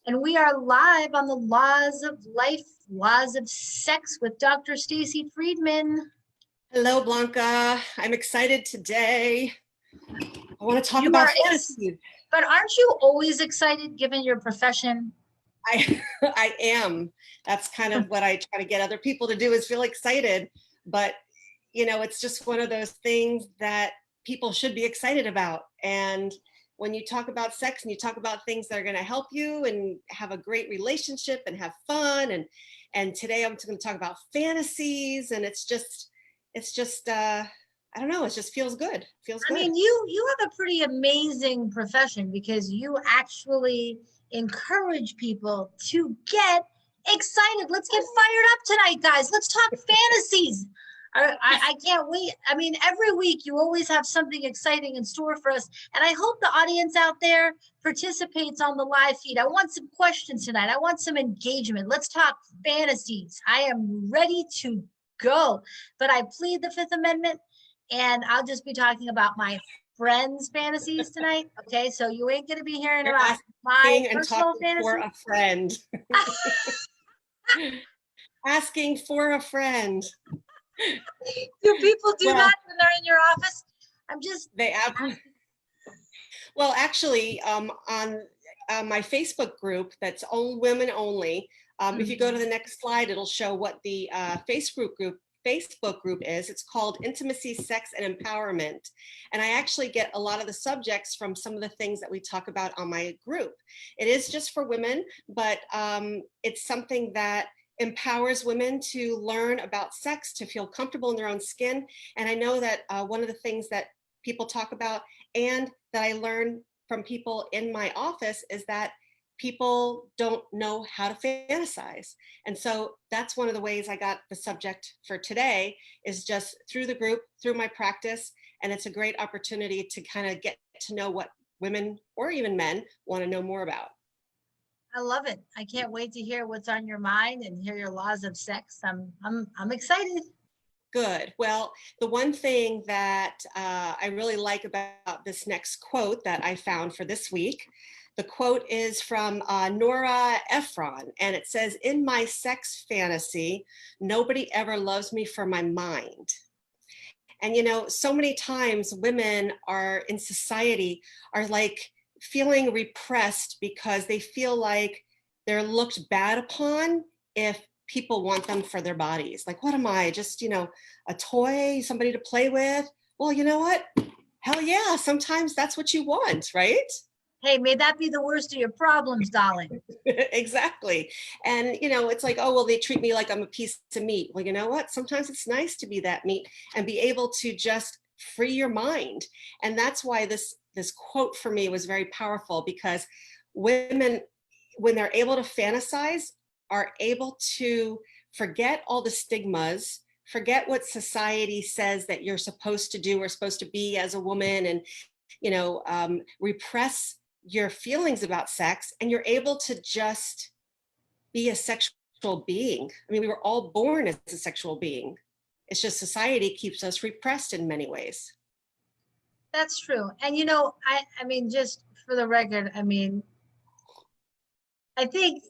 And we are live on the Laws of Life, Laws of Sex with Dr. Stacy Friedman. Hello, Blanca. I'm excited today. I want to talk You about are, fantasy. but aren't you always excited given your profession? I am. That's kind of what I try to get other people to do is feel excited. But, it's just one of those things that people should be excited about. And when you talk about sex and you talk about things that are going to help you and have a great relationship and have fun. And today I'm going to talk about fantasies. And it's just, I don't know. It just feels good. Feels good. I mean, you have a pretty amazing profession because you actually encourage people to get excited. Let's get fired up tonight, guys. Let's talk fantasies. I can't wait. I mean, every week you always have something exciting in store for us. And I hope the audience out there participates on the live feed. I want some questions tonight. I want some engagement. Let's talk fantasies. I am ready to go. But I plead the Fifth Amendment, and I'll just be talking about my friends' fantasies tonight. Okay, so you ain't going to be hearing about my personal fantasy. For a friend. Asking for a friend. Do people do that when they're in your office? Well, actually, on my Facebook group, that's all women only. If you go to the next slide, it'll show what the Facebook group is. It's called Intimacy, Sex, and Empowerment. And I actually get a lot of the subjects from some of the things that we talk about on my group. It is just for women, but it's something that empowers women to learn about sex, to feel comfortable in their own skin. And I know that one of the things that people talk about and that I learn from people in my office is that people don't know how to fantasize. And so that's one of the ways I got the subject for today is just through the group, through my practice. And it's a great opportunity to kind of get to know what women or even men want to know more about. I love it. I can't wait to hear what's on your mind and hear your laws of sex. I'm excited. Good. Well, the one thing that I really like about this next quote that I found for this week, the quote is from Nora Ephron, and it says, "In my sex fantasy, nobody ever loves me for my mind." And, so many times women are in society are like feeling repressed because they feel like they're looked bad upon if people want them for their bodies. Like, what am I, just, a toy, somebody to play with? Well, you know what? Hell yeah, sometimes that's what you want, right? Hey, may that be the worst of your problems, darling. Exactly. And, it's like, oh, well, they treat me like I'm a piece of meat. Well, you know what? Sometimes it's nice to be that meat and be able to just free your mind. And that's why this quote for me was very powerful, because women, when they're able to fantasize, are able to forget all the stigmas, forget what society says that you're supposed to do or supposed to be as a woman, and, repress your feelings about sex, and you're able to just be a sexual being. I mean, we were all born as a sexual being. It's just society keeps us repressed in many ways. That's true. And, I mean, just for the record, I mean, I think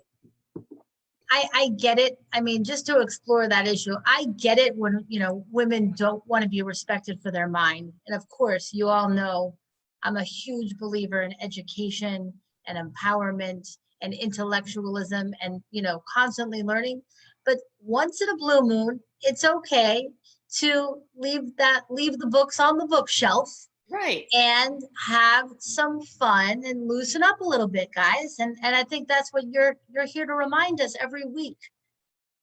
I get it. I mean, just to explore that issue, I get it when, women don't want to be respected for their mind. And of course, you all know I'm a huge believer in education and empowerment and intellectualism and, constantly learning. But once in a blue moon, it's okay to leave the books on the bookshelf. Right. And have some fun and loosen up a little bit, guys. And I think that's what you're here to remind us every week.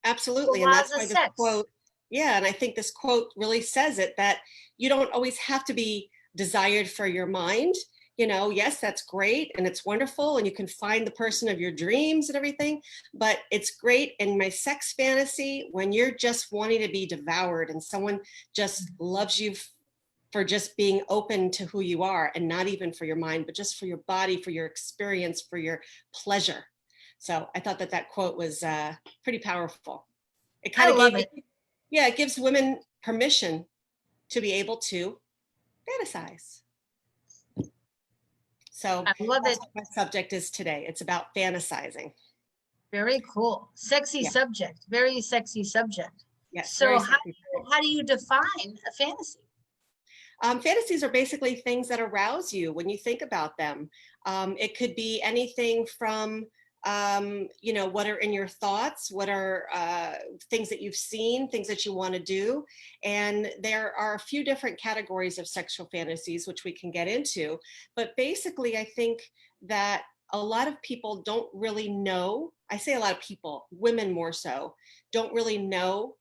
Absolutely. And that's why this quote, and I think this quote really says it, that you don't always have to be desired for your mind. Yes, that's great and it's wonderful and you can find the person of your dreams and everything, but it's great in my sex fantasy when you're just wanting to be devoured and someone just loves you for just being open to who you are, and not even for your mind, but just for your body, for your experience, for your pleasure. So I thought that quote was pretty powerful. It kind of it gives women permission to be able to fantasize. So I love that's it. what my subject is today. It's about fantasizing. Very cool. Sexy Yeah. subject. Very sexy subject. Yes, So very how sexy. how do you define a fantasy? Fantasies are basically things that arouse you when you think about them. It could be anything from, what are in your thoughts, what are things that you've seen, things that you want to do. And there are a few different categories of sexual fantasies, which we can get into. But basically, I think that a lot of people don't really know. I say a lot of people, women more so, don't really know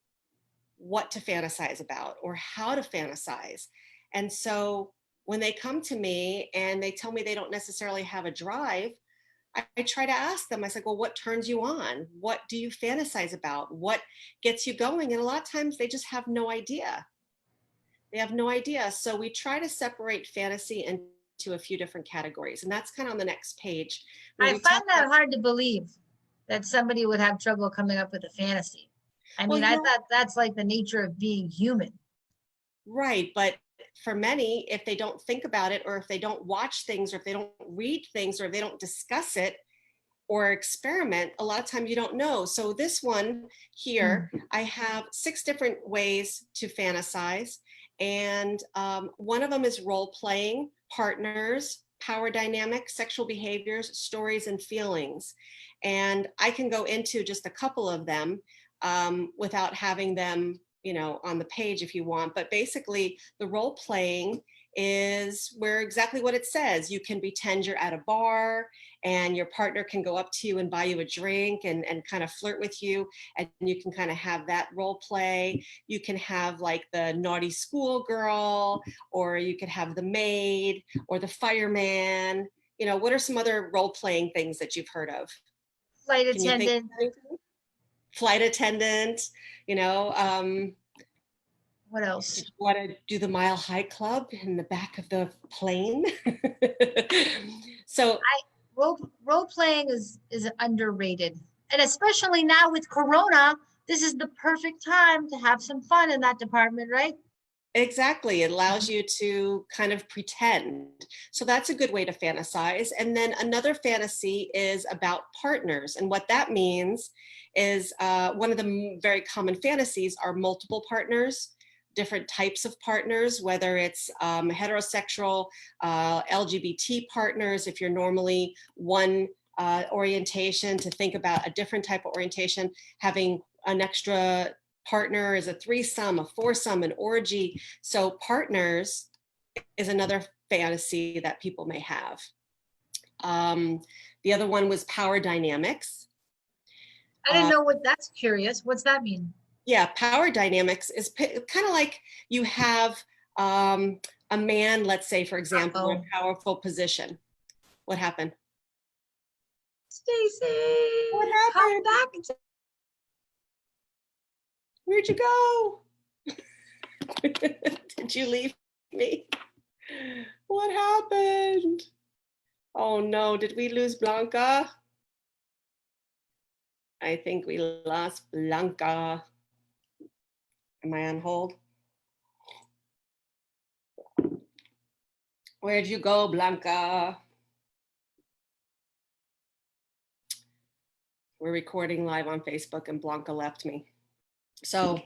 what to fantasize about or how to fantasize. And so when they come to me and they tell me they don't necessarily have a drive, I try to ask them, I said, well, what turns you on? What do you fantasize about? What gets you going? And a lot of times they just have no idea. They have no idea. So we try to separate fantasy into a few different categories. And that's kind of on the next page where I we find talk that about, hard to believe that somebody would have trouble coming up with a fantasy. I well, mean, I thought that's like the nature of being human. right. But for many, if they don't think about it, or if they don't watch things, or if they don't read things, or if they don't discuss it or experiment, a lot of times you don't know. So this one here, I have 6 different ways to fantasize. And one of them is role playing, partners, power dynamics, sexual behaviors, stories, and feelings. And I can go into just a couple of them without having them, on the page if you want. But basically, the role playing is where exactly what it says. You can pretend you're at a bar and your partner can go up to you and buy you a drink and kind of flirt with you. And you can kind of have that role play. You can have like the naughty schoolgirl, or you could have the maid or the fireman. What are some other role playing things that you've heard of? Flight Can you think of attendant. anything? Flight attendant, you know, What else? did you want to do the Mile High Club in the back of the plane? So, Role playing is underrated, and especially now with Corona, this is the perfect time to have some fun in that department, right? exactly, it allows you to kind of pretend. So that's a good way to fantasize. And then another fantasy is about partners. And what that means is one of the very common fantasies are multiple partners, different types of partners, whether it's heterosexual, LGBT partners, if you're normally one orientation, to think about a different type of orientation, having an extra partner is a threesome, a foursome, an orgy. So partners is another fantasy that people may have. The other one was power dynamics. I didn't know what that's curious. What's that mean? Yeah, power dynamics is kind of like you have a man, let's say, for example, in a powerful position. What happened? Stacy, What come happened? back. Where'd you go? Did you leave me? What happened? Oh no, did we lose Blanca? I think we lost Blanca. Am I on hold? Where'd you go, Blanca? We're recording live on Facebook and Blanca left me. So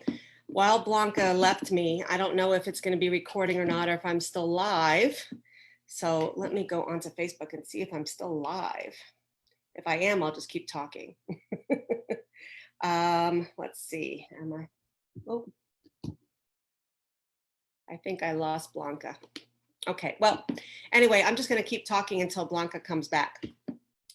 while Blanca left me, I don't know if it's going to be recording or not, or if I'm still live. So let me go onto Facebook and see if I'm still live. If I am, I'll just keep talking. Let's see. Am I? Oh, I think I lost Blanca. Okay, well, anyway, I'm just going to keep talking until Blanca comes back.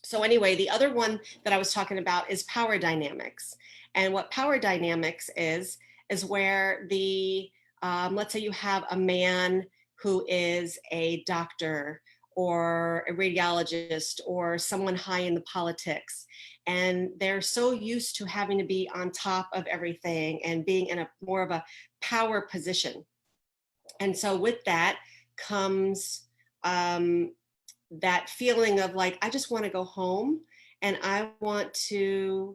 So anyway, the other one that I was talking about is power dynamics. And what power dynamics is where the, let's say you have a man who is a doctor or a radiologist or someone high in the politics, and they're so used to having to be on top of everything and being in a more of a power position. And so with that comes that feeling of like, I just want to go home and I want to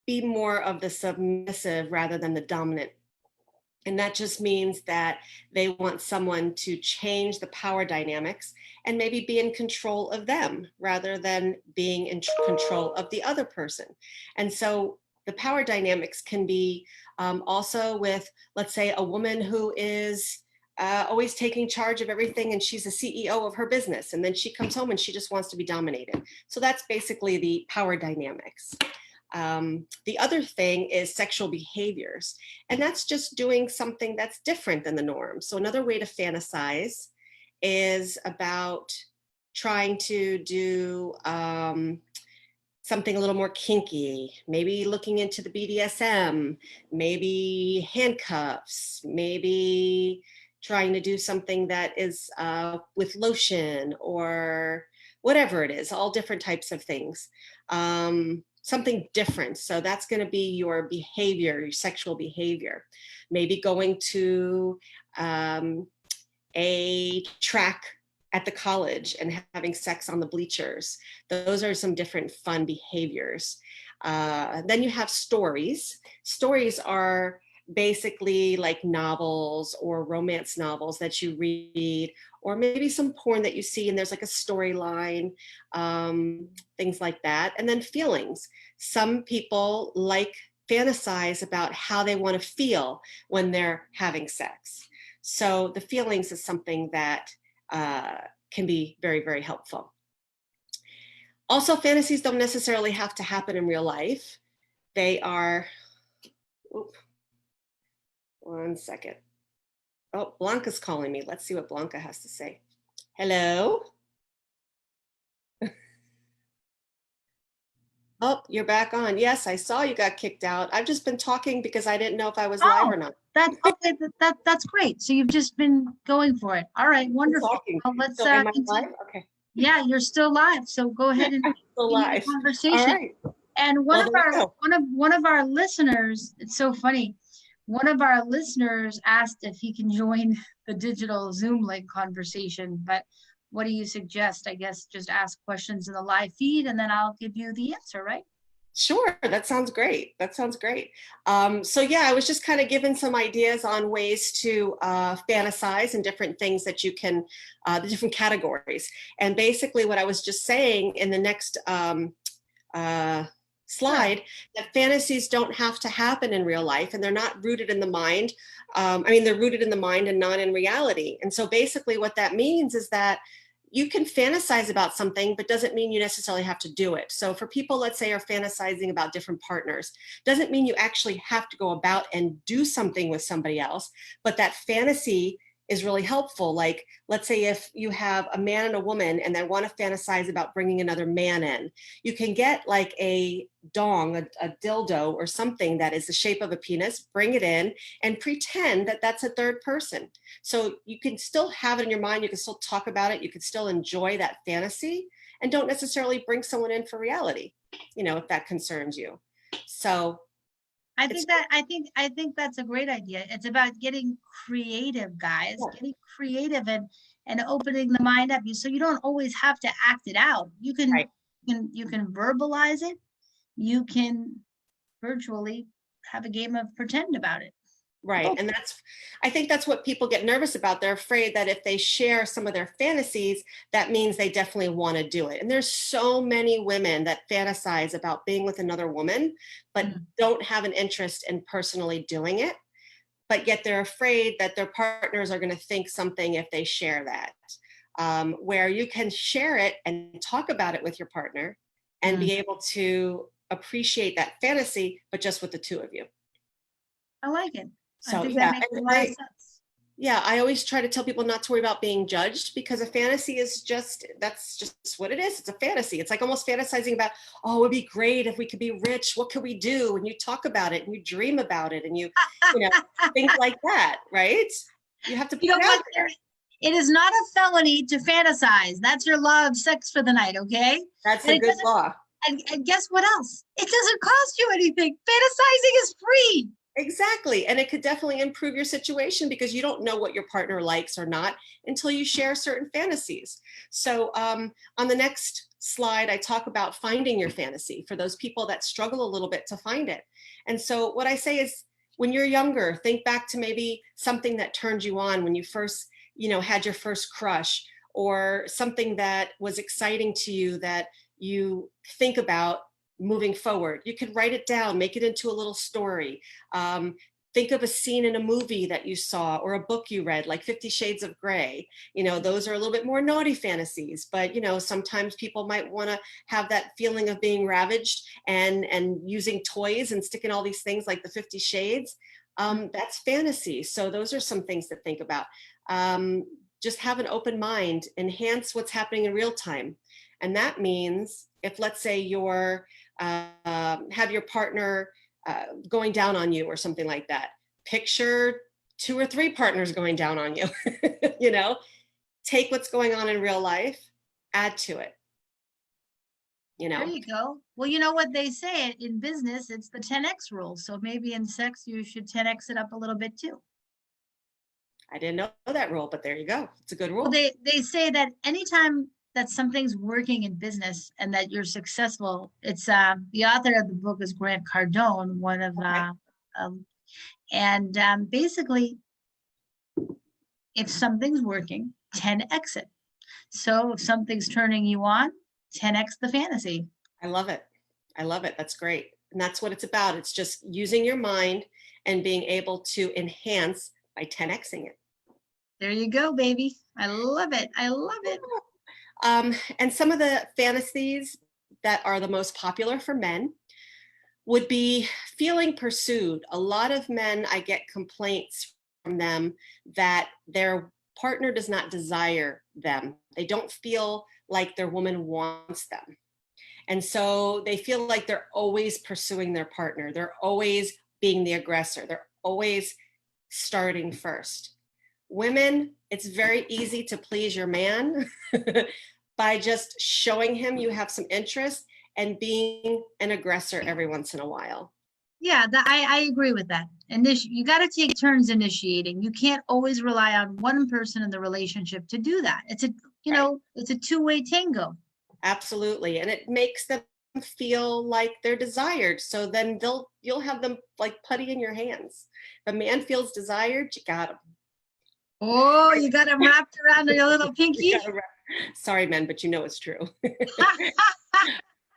be more of the submissive rather than the dominant And that just means that they want someone to change the power dynamics and maybe be in control of them rather than being in control of the other person. And so the power dynamics can be also with, let's say, a woman who is always taking charge of everything and she's a CEO of her business. And then she comes home and she just wants to be dominated. So that's basically the power dynamics. The other thing is sexual behaviors, and that's just doing something that's different than the norm. So another way to fantasize is about trying to do something a little more kinky, maybe looking into the BDSM, maybe handcuffs, maybe trying to do something that is with lotion or whatever it is, all different types of things. Something different. So that's going to be your behavior, your sexual behavior. Maybe going to a track at the college and having sex on the bleachers. Those are some different fun behaviors. Then you have stories. Stories are basically like novels or romance novels that you read, or maybe some porn that you see and there's like a storyline, things like that. And then feelings. Some people like fantasize about how they want to feel when they're having sex. So the feelings is something that can be very, very helpful. Also, fantasies don't necessarily have to happen in real life. They are, one second. Oh, Blanca's calling me. Let's see what Blanca has to say. Hello? Oh, you're back on. Yes, I saw you got kicked out. I've just been talking because I didn't know if I was live or not. That's okay. That's great. So you've just been going for it. All right, wonderful. Well, let's so am I live? Okay. Yeah, you're still live. So go ahead and still live. Conversation. All right. And one of our listeners, it's so funny. One of our listeners asked if he can join the digital Zoom link conversation, but what do you suggest? I guess just ask questions in the live feed and then I'll give you the answer, right? Sure, that sounds great. That sounds great. So yeah, I was just kind of giving some ideas on ways to fantasize and different things that you can, the different categories. And basically what I was just saying in the next slide, that fantasies don't have to happen in real life and they're not rooted in the mind. They're rooted in the mind and not in reality. And so basically what that means is that you can fantasize about something, but doesn't mean you necessarily have to do it. So for people, let's say, are fantasizing about different partners, doesn't mean you actually have to go about and do something with somebody else, but that fantasy is really helpful. Like, let's say if you have a man and a woman and they want to fantasize about bringing another man in, you can get like a dong, a dildo or something that is the shape of a penis, bring it in and pretend that that's a third person. So you can still have it in your mind, you can still talk about it, you can still enjoy that fantasy and don't necessarily bring someone in for reality, if that concerns you. So I think that's a great idea. It's about getting creative, guys. Yeah. Getting creative and opening the mind up. So you don't always have to act it out. You can you can verbalize it. You can virtually have a game of pretend about it. Right. And I think that's what people get nervous about. They're afraid that if they share some of their fantasies, that means they definitely want to do it. And there's so many women that fantasize about being with another woman, but don't have an interest in personally doing it. But yet they're afraid that their partners are going to think something if they share that, where you can share it and talk about it with your partner and be able to appreciate that fantasy, but just with the two of you. I like it. So I think that makes a lot of sense. Yeah, I always try to tell people not to worry about being judged because a fantasy is that's just what it is. It's a fantasy. It's like almost fantasizing about, oh, it would be great if we could be rich. What could we do? And you talk about it and you dream about it and you things like that, right? You have to put it out there. It is not a felony to fantasize. That's your law of sex for the night, okay? That's a good law. And guess what else? It doesn't cost you anything. Fantasizing is free. Exactly. And it could definitely improve your situation because you don't know what your partner likes or not until you share certain fantasies. So on the next slide, I talk about finding your fantasy for those people that struggle a little bit to find it. And so what I say is when you're younger, think back to maybe something that turned you on when you first, had your first crush, or something that was exciting to you that you think about moving forward. You could write it down, make it into a little story. Think of a scene in a movie that you saw or a book you read, like 50 Shades of Grey. Those are a little bit more naughty fantasies, but sometimes people might want to have that feeling of being ravaged and using toys and sticking all these things like the 50 Shades. That's fantasy. So those are some things to think about. Just have an open mind, enhance what's happening in real time. And that means if, let's say, have your partner going down on you or something like that, picture 2 or 3 partners going down on you. Take what's going on in real life, add to it. There you go. Well, you know what they say in business, it's the 10x rule. So maybe in sex, you should 10x it up a little bit too. I didn't know that rule, but there you go. It's a good rule. Well, they say that anytime that something's working in business and that you're successful, it's the author of the book is Grant Cardone, one of basically, if something's working, 10x it. So if something's turning you on, 10x the fantasy. I love it. That's great. And that's what it's about. It's just using your mind and being able to enhance by 10xing it. There you go, baby. I love it. And some of the fantasies that are the most popular for men would be feeling pursued. A lot of men, I get complaints from them that their partner does not desire them. They don't feel like their woman wants them. And so they feel like they're always pursuing their partner. They're always being the aggressor. They're always starting first. Women, it's very easy to please your man by just showing him you have some interest and being an aggressor every once in a while. Yeah, I agree with that. You got to take turns initiating. You can't always rely on one person in the relationship to do that. It's it's a two-way tango. Absolutely. And it makes them feel like they're desired. So then you'll have them like putty in your hands. If a man feels desired, you got him. Oh, you got him wrapped around your little pinky. Sorry, men, but it's true.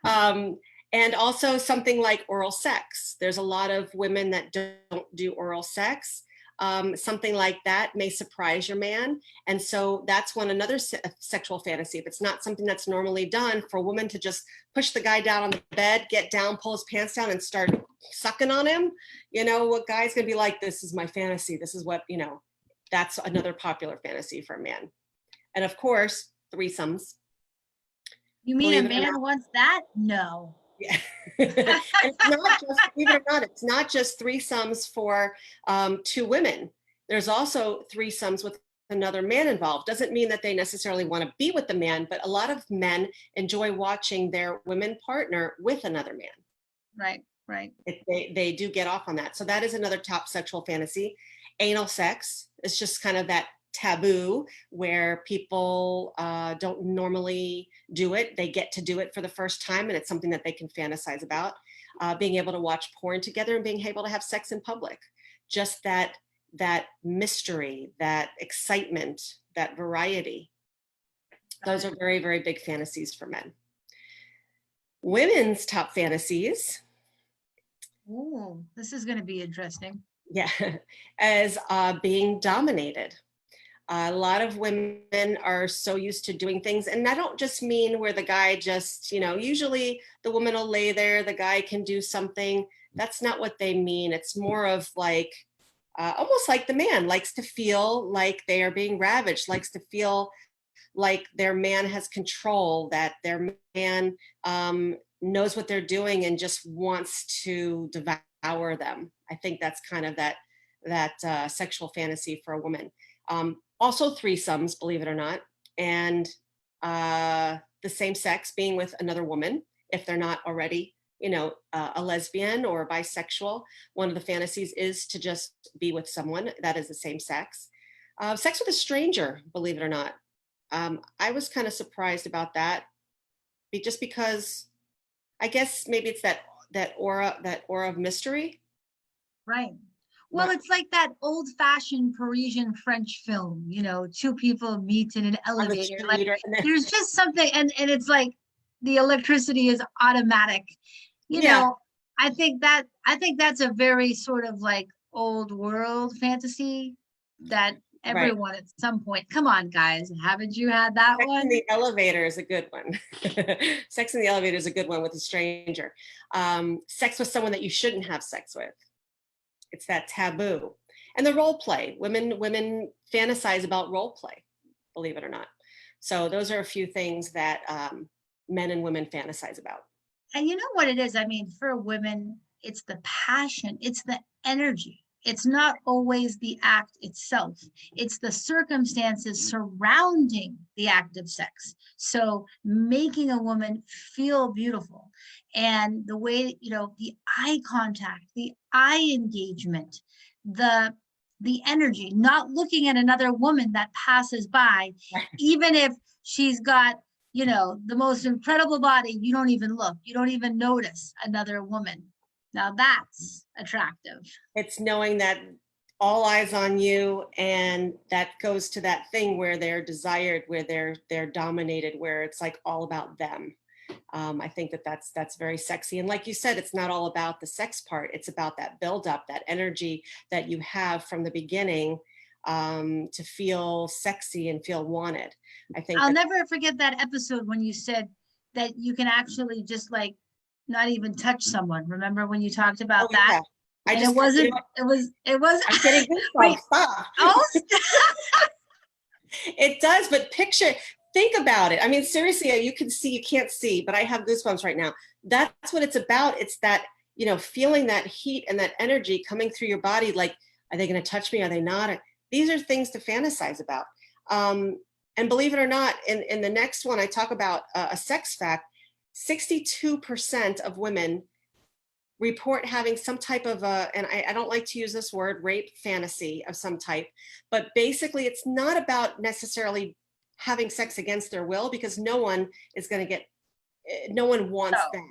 And also something like oral sex. There's a lot of women that don't do oral sex. Something like that may surprise your man. And so that's another sexual fantasy. If it's not something that's normally done, for a woman to just push the guy down on the bed, get down, pull his pants down and start sucking on him, what guy's gonna be like, this is my fantasy. This is what, that's another popular fantasy for a man. And of course, threesomes. You mean a man wants that? No. Yeah. It's not just, believe it or not, it's not just threesomes for 2 women. There's also threesomes with another man involved. Doesn't mean that they necessarily want to be with the man, but a lot of men enjoy watching their women partner with another man. Right. They do get off on that. So that is another top sexual fantasy. Anal sex is just kind of that taboo where people don't normally do it. They get to do it for the first time, and it's something that they can fantasize about. Being able to watch porn together and being able to have sex in public. Just that mystery, that excitement, that variety. Those are very, very big fantasies for men. Women's top fantasies. Ooh, this is going to be interesting. Yeah, as being dominated. A lot of women are so used to doing things, and I don't just mean where the guy just, usually the woman will lay there, the guy can do something. That's not what they mean. It's more of like, almost like the man likes to feel like they are being ravaged, likes to feel like their man has control, that their man knows what they're doing and just wants to devour them. I think that's kind of that sexual fantasy for a woman. Also threesomes, believe it or not, and the same sex being with another woman, if they're not already, a lesbian or bisexual. One of the fantasies is to just be with someone that is the same sex. Sex with a stranger, believe it or not. I was kind of surprised about that, just because I guess maybe it's that aura of mystery. Right. Well, it's like that old-fashioned Parisian French film, you know, two people meet in an On the elevator. Like street or, there's just something, and it's like the electricity is automatic. You yeah, know, I think that's a very sort of like old world fantasy that right. everyone at some point. Come on, guys, haven't you had that Sex in one? the elevator is a good one. Sex in the elevator is a good one with a stranger. Sex with someone that you shouldn't have sex with. It's that taboo. And the role play. Women fantasize about role play, believe it or not. So those are a few things that men and women fantasize about. And you know what it is? I mean, for women, it's the passion, it's the energy. It's not always the act itself, it's the circumstances surrounding the act of sex. So, making a woman feel beautiful and the way, you know, the eye contact, the eye engagement, the the energy, not looking at another woman that passes by, even if she's got, you know, the most incredible body, you don't even look, you don't even notice another woman. Now that's attractive. It's knowing that all eyes on you, and that goes to that thing where they're desired, where they're dominated, where it's like all about them. I think that's very sexy. And like you said, it's not all about the sex part. It's about that buildup, that energy that you have from the beginning, to feel sexy and feel wanted. I think I'll never forget that episode when you said that you can actually just like not even touch someone. Remember when you talked about that? Yeah. And it wasn't, it was, I'm getting wait, goosebumps. Stop. oh, It does, but think about it. I mean, seriously, you can see, you can't see, but I have goosebumps right now. That's what it's about. It's that, you know, feeling that heat and that energy coming through your body. Like, are they going to touch me? Are they not? These are things to fantasize about. And believe it or not, in the next one, I talk about a sex fact. 62% of women report having some type of and I don't like to use this word, rape fantasy of some type, but basically it's not about necessarily having sex against their will, because no one is going to get, no one wants no, that.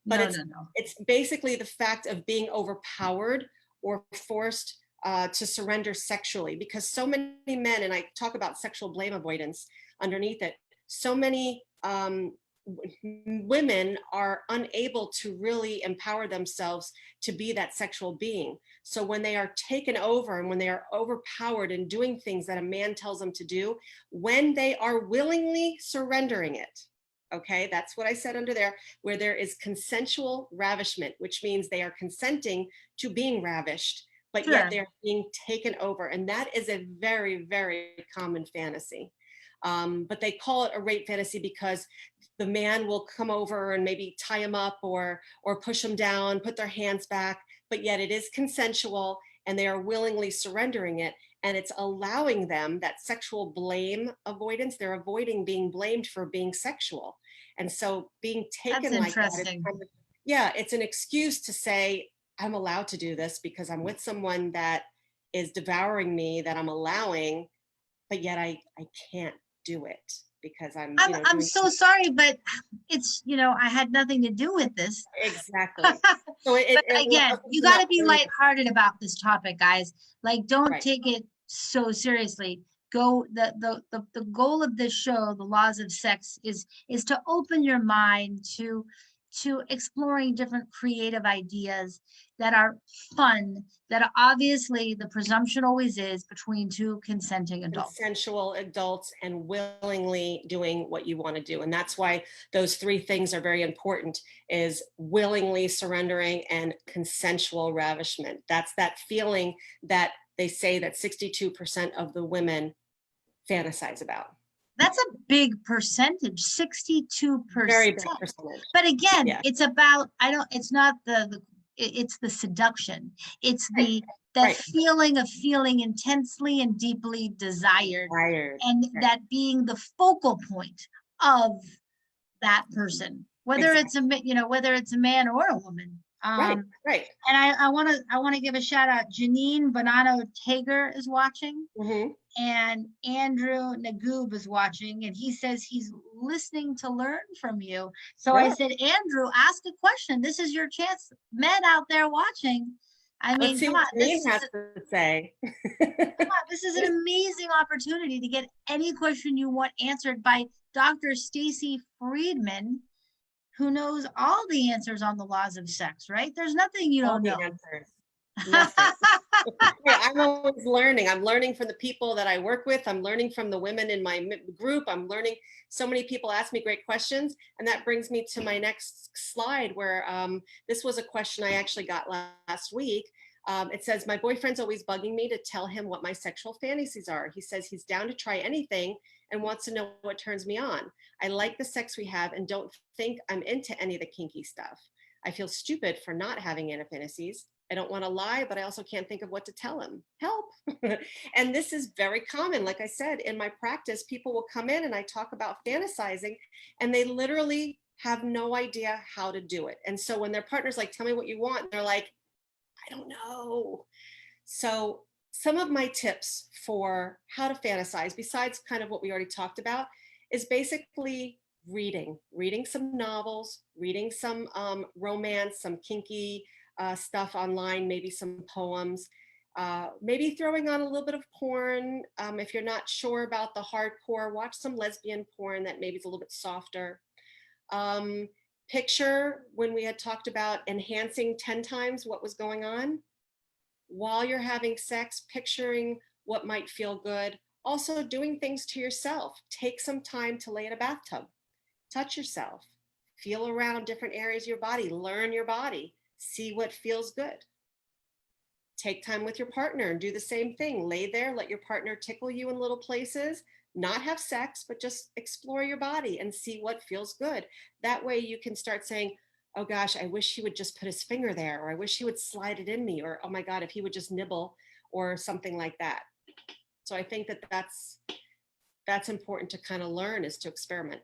But no. it's basically the fact of being overpowered or forced to surrender sexually, because so many men, and I talk about sexual blame avoidance underneath it, so many women are unable to really empower themselves to be that sexual being. So when they are taken over and when they are overpowered and doing things that a man tells them to do, when they are willingly surrendering it, okay, that's what I said under there, where there is consensual ravishment, which means they are consenting to being ravished, but Sure. yet they're being taken over. And that is a very, very common fantasy. But they call it a rape fantasy because the man will come over and maybe tie him up or push him down, put their hands back, but yet it is consensual and they are willingly surrendering it. And it's allowing them that sexual blame avoidance. They're avoiding being blamed for being sexual. And so being taken That's like that, interesting. yeah, it's an excuse to say, I'm allowed to do this because I'm with someone that is devouring me, that I'm allowing, but yet I can't do it because I'm so sorry, but it's, you know, I had nothing to do with this. Exactly. So But again, you got to be lighthearted about this topic, guys. Like, don't take it so seriously. The goal of this show, The Laws of Sex, is to open your mind to exploring different creative ideas that are fun, that are obviously the presumption always is between two consenting adults. Consensual adults and willingly doing what you want to do. And that's why those three things are very important, is willingly surrendering and consensual ravishment. That's that feeling that they say that 62% of the women fantasize about. That's a big percentage, 62%. Very big percentage. But again, it's about, it's not it's the seduction. It's the feeling of feeling intensely and deeply desired. And that being the focal point of that person, whether it's whether it's a man or a woman. And I want to give a shout out. Janine Bonanno Tager is watching. And Andrew Nagoob is watching, and he says he's listening to learn from you. So I said, Andrew, ask a question. This is your chance. Men out there watching, I Let's mean, see come what on, Janine has to say. this is an amazing opportunity to get any question you want answered by Dr. Stacy Friedman, who knows all the answers on the laws of sex, right? There's nothing you All don't the know. answers. Nothing. Yeah, I'm always learning. I'm learning from the people that I work with. I'm learning from the women in my group. I'm learning. So many people ask me great questions. And that brings me to my next slide where this was a question I actually got last week. It says, my boyfriend's always bugging me to tell him what my sexual fantasies are. He says he's down to try anything and wants to know what turns me on. I like the sex we have and don't think I'm into any of the kinky stuff. I feel stupid for not having any fantasies. I don't want to lie, but I also can't think of what to tell him. Help. And this is very common. Like I said, in my practice, people will come in and I talk about fantasizing and they literally have no idea how to do it. And so when their partner's like, tell me what you want, they're like, I don't know. So some of my tips for how to fantasize, besides kind of what we already talked about, is basically reading some novels, reading some romance, some kinky stuff online, maybe some poems, maybe throwing on a little bit of porn. If you're not sure about the hardcore, watch some lesbian porn that maybe is a little bit softer. Picture when we had talked about enhancing 10 times what was going on while you're having sex, picturing what might feel good. Also doing things to yourself. Take some time to lay in a bathtub, touch yourself, feel around different areas of your body, learn your body, see what feels good. Take time with your partner and do the same thing. Lay there, let your partner tickle you in little places, not have sex, but just explore your body and see what feels good. That way you can start saying, oh gosh, I wish he would just put his finger there, or I wish he would slide it in me, or oh my God, if he would just nibble, or something like that. So I think that that's important to kind of learn, is to experiment.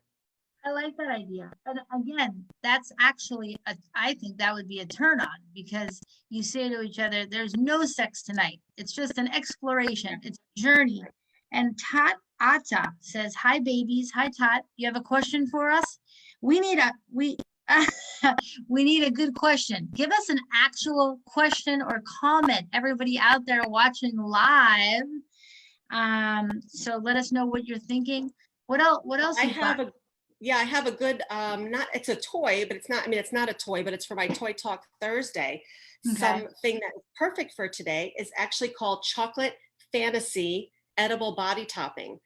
I like that idea. And again, that's actually, I think that would be a turn on because you say to each other, there's no sex tonight. It's just an exploration, it's a journey. And Tat Ata says, hi, babies. Hi, Tat. You have a question for us? We need we need a good question. Give us an actual question or comment. Everybody out there watching live. So let us know what you're thinking. What else I you got? I have a good, not, it's a toy, but it's not, I mean, it's not a toy, but it's for my Toy Talk Thursday. Okay. Something that is perfect for today is actually called Chocolate Fantasy Edible Body Topping.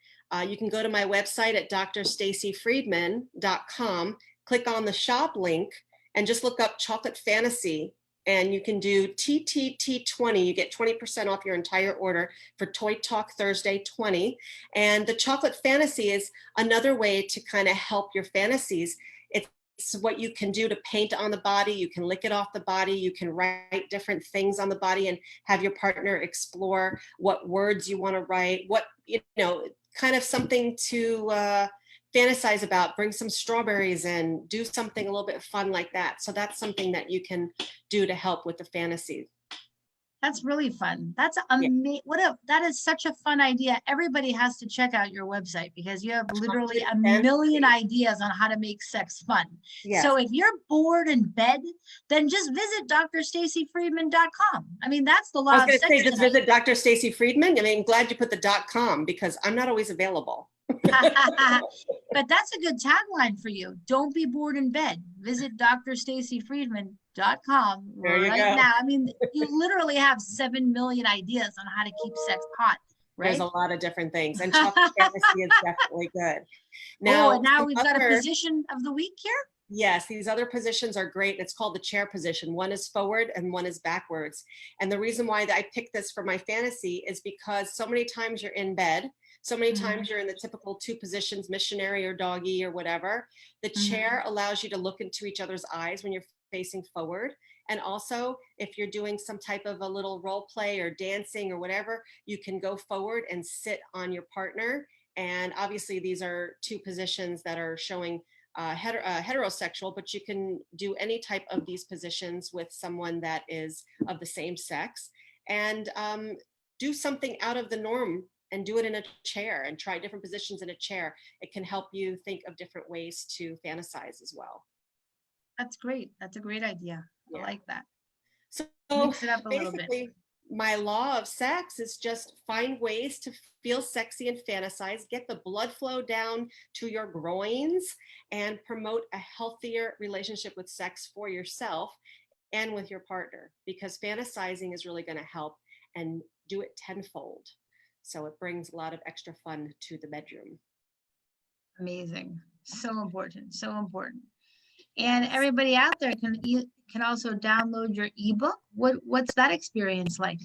You can go to my website at drstacyfriedman.com, click on the shop link and just look up Chocolate Fantasy, and you can do TTT20. You get 20% off your entire order for Toy Talk Thursday 20. And the Chocolate Fantasy is another way to kind of help your fantasies. It's what you can do to paint on the body. You can lick it off the body. You can write different things on the body and have your partner explore what words you want to write, what, kind of something to fantasize about. Bring some strawberries in, do something a little bit fun like that. So that's something that you can do to help with the fantasy. That's really fun. That's amazing. That is such a fun idea. Everybody has to check out your website because you have literally a million ideas on how to make sex fun. Yes. So if you're bored in bed, then just visit drstacyfriedman.com. I mean, that's the law. I was going to say, just visit Dr. Stacy Friedman. I mean, I'm glad you put the .com because I'm not always available. But that's a good tagline for you. Don't be bored in bed. Visit drstacyfriedman.com right now. I mean, you literally have 7 million ideas on how to keep sex hot, right? There's a lot of different things, and Chocolate Fantasy is definitely good. Now we've got a position of the week here. Yes, these other positions are great. It's called the chair position. One is forward and one is backwards. And the reason why I picked this for my fantasy is because so many times you're in bed, so many times you're in the typical two positions, missionary or doggy or whatever. The chair allows you to look into each other's eyes when you're facing forward. And also, if you're doing some type of a little role play or dancing or whatever, you can go forward and sit on your partner. And obviously, these are two positions that are showing heterosexual, but you can do any type of these positions with someone that is of the same sex, and do something out of the norm and do it in a chair and try different positions in a chair. It can help you think of different ways to fantasize as well. That's great. That's a great idea. Yeah. I like that. So Mix it up a little bit. basically, my law of sex is just find ways to feel sexy and fantasize, get the blood flow down to your groins, and promote a healthier relationship with sex for yourself and with your partner, because fantasizing is really going to help, and do it tenfold. So it brings a lot of extra fun to the bedroom. Amazing. So important. So important. And everybody out there can also download your ebook. What's that experience like?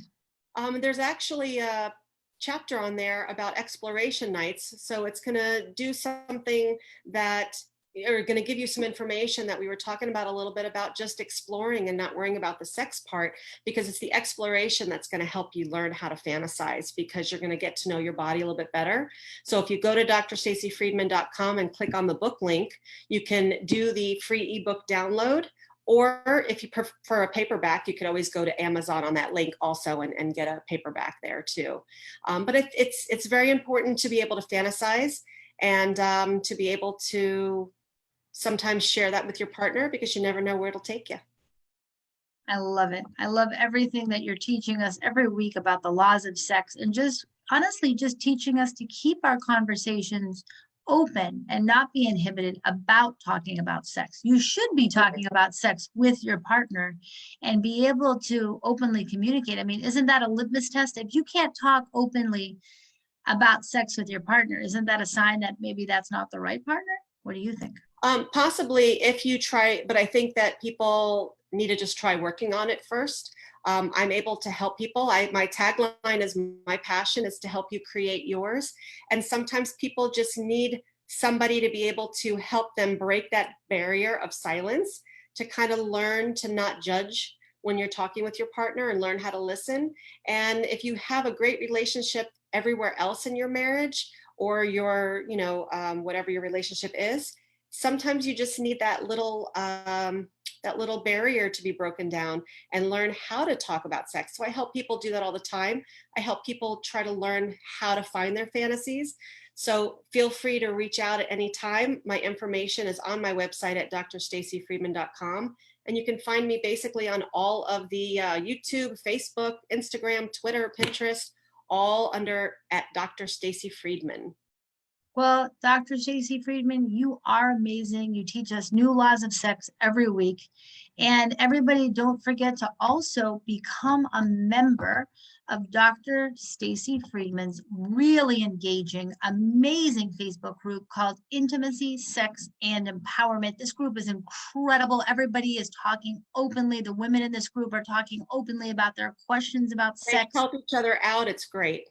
There's actually a chapter on there about exploration nights. So it's going to do something that, or going to give you some information that we were talking about a little bit about, just exploring and not worrying about the sex part, because it's the exploration that's going to help you learn how to fantasize, because you're going to get to know your body a little bit better. So if you go to drstacyfriedman.com and click on the book link, you can do the free ebook download. Or if you prefer a paperback, you could always go to Amazon on that link also and get a paperback there too. But it's very important to be able to fantasize, and to be able to sometimes share that with your partner, because you never know where it'll take you. I love it. I love everything that you're teaching us every week about the laws of sex, and just honestly, just teaching us to keep our conversations open and not be inhibited about talking about sex. You should be talking about sex with your partner and be able to openly communicate. I mean, isn't that a litmus test? If you can't talk openly about sex with your partner, isn't that a sign that maybe that's not the right partner? What do you think? Possibly, if you try, but I think that people need to just try working on it first. I'm able to help people. My tagline is, my passion is to help you create yours. And sometimes people just need somebody to be able to help them break that barrier of silence, to kind of learn to not judge when you're talking with your partner, and learn how to listen. And if you have a great relationship everywhere else in your marriage, or your, whatever your relationship is, sometimes you just need that little barrier to be broken down, and learn how to talk about sex. So I help people do that all the time. I help people try to learn how to find their fantasies. So feel free to reach out at any time. My information is on my website at drstacyfriedman.com. And you can find me basically on all of the YouTube, Facebook, Instagram, Twitter, Pinterest, all under at Dr. Stacy Friedman. Well, Dr. Stacy Friedman, you are amazing. You teach us new laws of sex every week. And everybody, don't forget to also become a member of Dr. Stacy Friedman's really engaging, amazing Facebook group called Intimacy, Sex, and Empowerment. This group is incredible. Everybody is talking openly. The women in this group are talking openly about their questions about sex. They help each other out. It's great.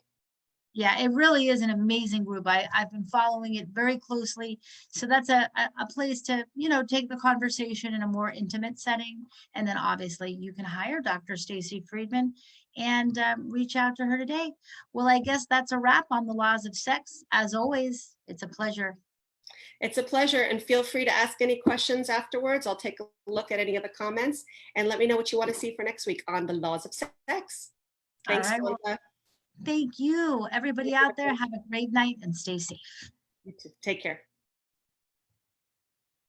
Yeah, it really is an amazing group. I've been following it very closely. So that's a place to, take the conversation in a more intimate setting. And then obviously you can hire Dr. Stacy Friedman and reach out to her today. Well, I guess that's a wrap on the laws of sex. As always, it's a pleasure. It's a pleasure, and feel free to ask any questions afterwards. I'll take a look at any of the comments and let me know what you want to see for next week on the laws of sex. Thanks, All right. Wanda. Thank you. Everybody out there, have a great night and stay safe. You too. Take care.